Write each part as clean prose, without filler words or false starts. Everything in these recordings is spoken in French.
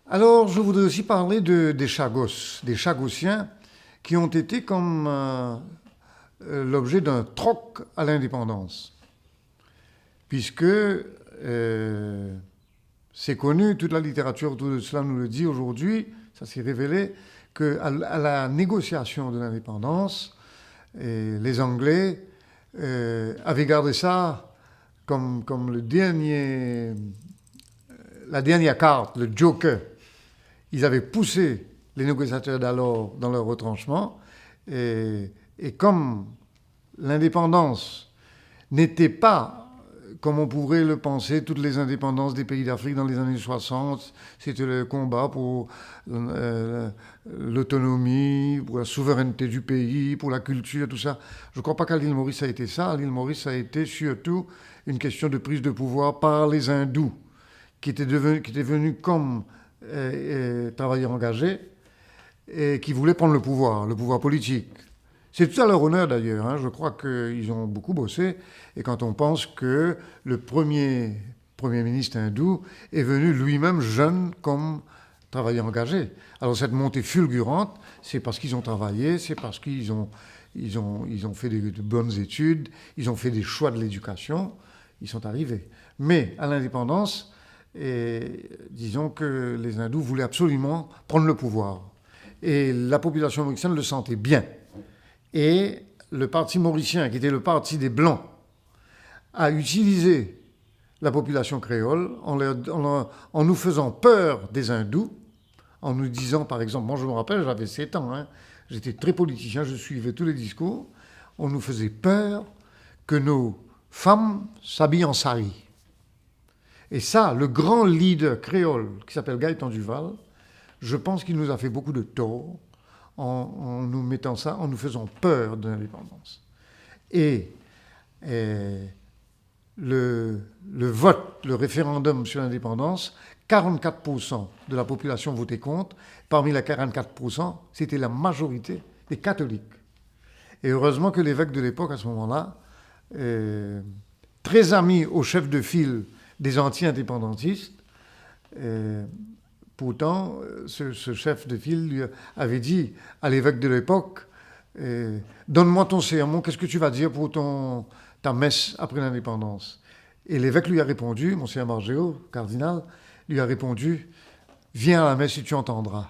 Alors, je voudrais aussi parler des Chagos, des Chagossiens, qui ont été comme l'objet d'un troc à l'indépendance. Puisque c'est connu, toute la littérature autour de cela nous le dit aujourd'hui, ça s'est révélé, qu'à la négociation de l'indépendance, les Anglais avaient gardé ça comme la dernière carte, le joker. Ils avaient poussé les négociateurs d'alors dans leur retranchement, et comme l'indépendance n'était pas, comme on pourrait le penser, toutes les indépendances des pays d'Afrique dans les années 60, c'était le combat pour l'autonomie, pour la souveraineté du pays, pour la culture, tout ça. Je ne crois pas qu'à l'île Maurice ça a été ça. À l'île Maurice, ça a été surtout une question de prise de pouvoir par les hindous, qui étaient venus comme travailleurs engagés et qui voulaient prendre le pouvoir politique. C'est tout à leur honneur d'ailleurs, hein. Je crois qu'ils ont beaucoup bossé. Et quand on pense que le premier ministre hindou est venu lui-même jeune comme travailleur engagé. Alors cette montée fulgurante, c'est parce qu'ils ont travaillé, c'est parce qu'ils ont fait de bonnes études, ils ont fait des choix de l'éducation, ils sont arrivés. Mais à l'indépendance, disons que les hindous voulaient absolument prendre le pouvoir. Et la population mauricienne le sentait bien. Et le parti mauricien, qui était le parti des Blancs, a utilisé la population créole en nous faisant peur des hindous, en nous disant, par exemple, moi je me rappelle, j'avais 7 ans, hein, j'étais très politicien, je suivais tous les discours, on nous faisait peur que nos femmes s'habillent en sari. Et ça, le grand leader créole, qui s'appelle Gaëtan Duval, je pense qu'il nous a fait beaucoup de tort, en nous mettant ça, en nous faisant peur de l'indépendance. Et le vote, le référendum sur l'indépendance, 44% de la population votait contre. Parmi les 44%, c'était la majorité des catholiques. Et heureusement que l'évêque de l'époque, à ce moment-là, très ami au chef de file des anti-indépendantistes, pourtant, ce chef de file lui avait dit à l'évêque de l'époque, donne-moi ton sermon, qu'est-ce que tu vas dire pour ta messe après l'indépendance? Et l'évêque lui a répondu, Monseigneur Margéo, cardinal, lui a répondu, viens à la messe et tu entendras.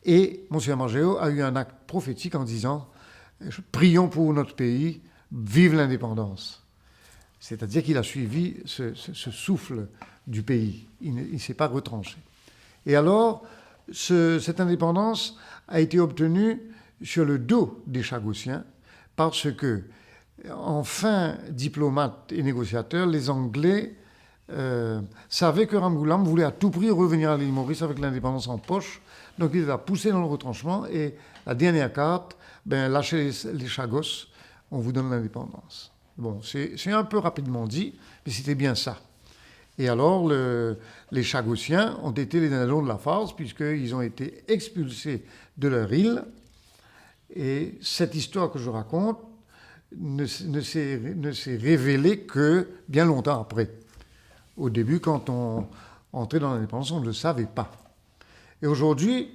Et Monseigneur Margéo a eu un acte prophétique en disant, prions pour notre pays, vive l'indépendance. C'est-à-dire qu'il a suivi ce souffle du pays, il ne s'est pas retranché. Et alors, cette indépendance a été obtenue sur le dos des Chagossiens parce que, enfin diplomates et négociateurs, les Anglais savaient que Ramgoolam voulait à tout prix revenir à l'île Maurice avec l'indépendance en poche. Donc il les a poussés dans le retranchement et la dernière carte, lâchez les Chagos, on vous donne l'indépendance. Bon, c'est un peu rapidement dit, mais c'était bien ça. Et alors, les Chagossiens ont été les dindons de la farce, puisqu'ils ont été expulsés de leur île. Et cette histoire que je raconte ne s'est révélée que bien longtemps après. Au début, quand on entrait dans l'indépendance, on ne le savait pas. Et aujourd'hui,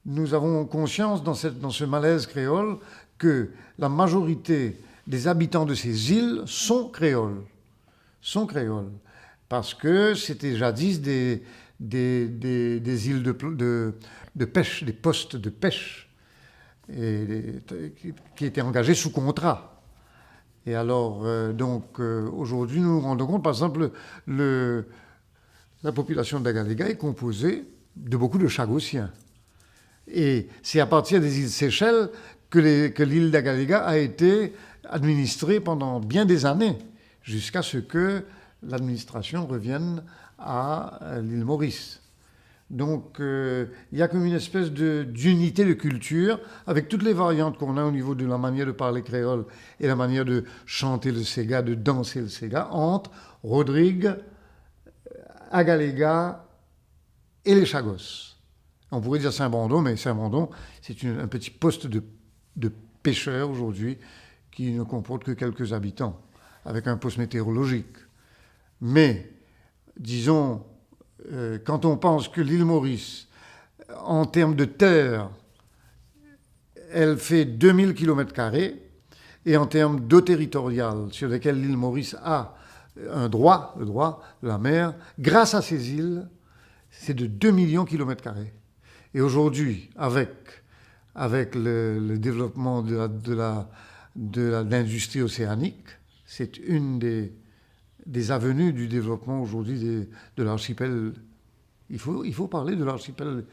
nous avons conscience dans ce malaise créole que la majorité des habitants de ces îles sont créoles. Parce que c'était jadis des îles de pêche, des postes de pêche, qui étaient engagés sous contrat. Et alors, aujourd'hui, nous nous rendons compte, par exemple, la population d'Agaléga est composée de beaucoup de Chagossiens. Et c'est à partir des îles Seychelles que l'île d'Agaléga a été administrée pendant bien des années, jusqu'à ce que l'administration revienne à l'île Maurice. Donc, il y a comme une espèce d'unité de culture, avec toutes les variantes qu'on a au niveau de la manière de parler créole et la manière de chanter le séga, de danser le séga, entre Rodrigue, Agaléga et les Chagos. On pourrait dire Saint-Bondon, mais Saint-Bondon, c'est un petit poste de pêcheurs aujourd'hui qui ne comporte que quelques habitants, avec un poste météorologique. Mais, disons, quand on pense que l'île Maurice, en termes de terre, elle fait 2000 km², et en termes d'eau territoriale, sur lesquelles l'île Maurice a un droit, le droit de la mer, grâce à ces îles, c'est de 2 millions de km². Et aujourd'hui, avec le développement de l'industrie océanique, c'est une des avenues du développement aujourd'hui de l'archipel. Il faut parler de l'archipel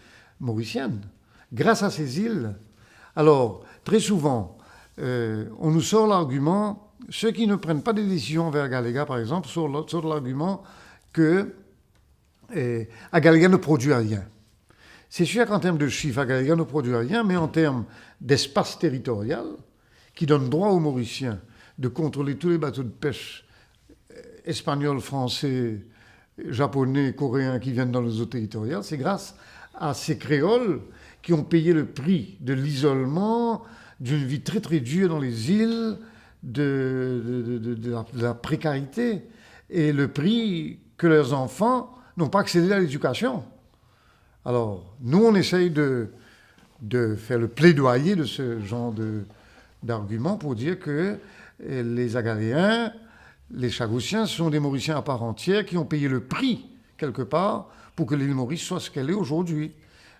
mauricien. Grâce à ces îles, alors, très souvent, on nous sort l'argument, ceux qui ne prennent pas des décisions vers Agaléga, par exemple, sortent l'argument que Agaléga ne produit rien. C'est sûr qu'en termes de chiffres, Agaléga ne produit rien, mais en termes d'espace territorial, qui donne droit aux Mauriciens de contrôler tous les bateaux de pêche espagnols, français, japonais, coréens qui viennent dans les eaux territoriales, c'est grâce à ces créoles qui ont payé le prix de l'isolement, d'une vie très très dure dans les îles, de la précarité, et le prix que leurs enfants n'ont pas accédé à l'éducation. Alors, nous, on essaye de faire le plaidoyer de ce genre d'argument pour dire que les Agaléens, les Chagossiens sont des Mauriciens à part entière qui ont payé le prix, quelque part, pour que l'île Maurice soit ce qu'elle est aujourd'hui.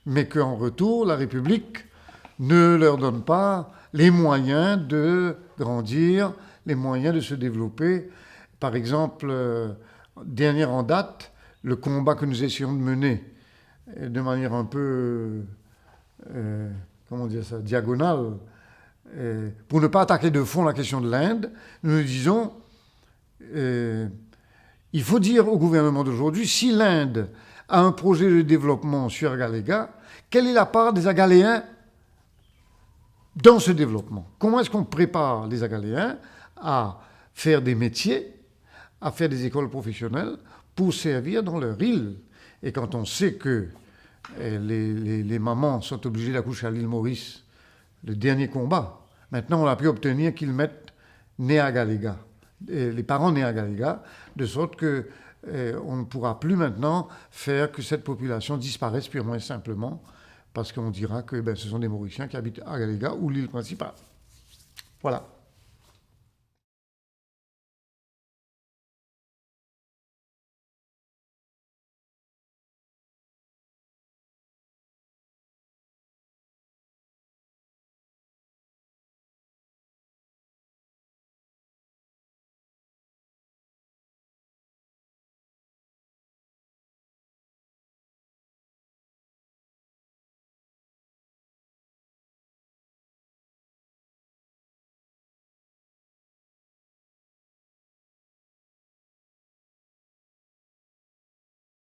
Mais qu'en retour, la République ne leur donne pas les moyens de grandir, les moyens de se développer. Par exemple, dernière en date, le combat que nous essayons de mener de manière un peu, diagonale, pour ne pas attaquer de fond la question de l'Inde, nous disons, il faut dire au gouvernement d'aujourd'hui, si l'Inde a un projet de développement sur Agaléga, quelle est la part des Agaléens dans ce développement? Comment est-ce qu'on prépare les Agaléens à faire des métiers, à faire des écoles professionnelles pour servir dans leur île? Et quand on sait que les mamans sont obligées d'accoucher à l'île Maurice, le dernier combat, maintenant on a pu obtenir qu'ils mettent nés à Agaléga, les parents nés à Agaléga, de sorte que on ne pourra plus maintenant faire que cette population disparaisse purement et simplement parce qu'on dira que ce sont des Mauriciens qui habitent à Agaléga ou l'île principale. Voilà.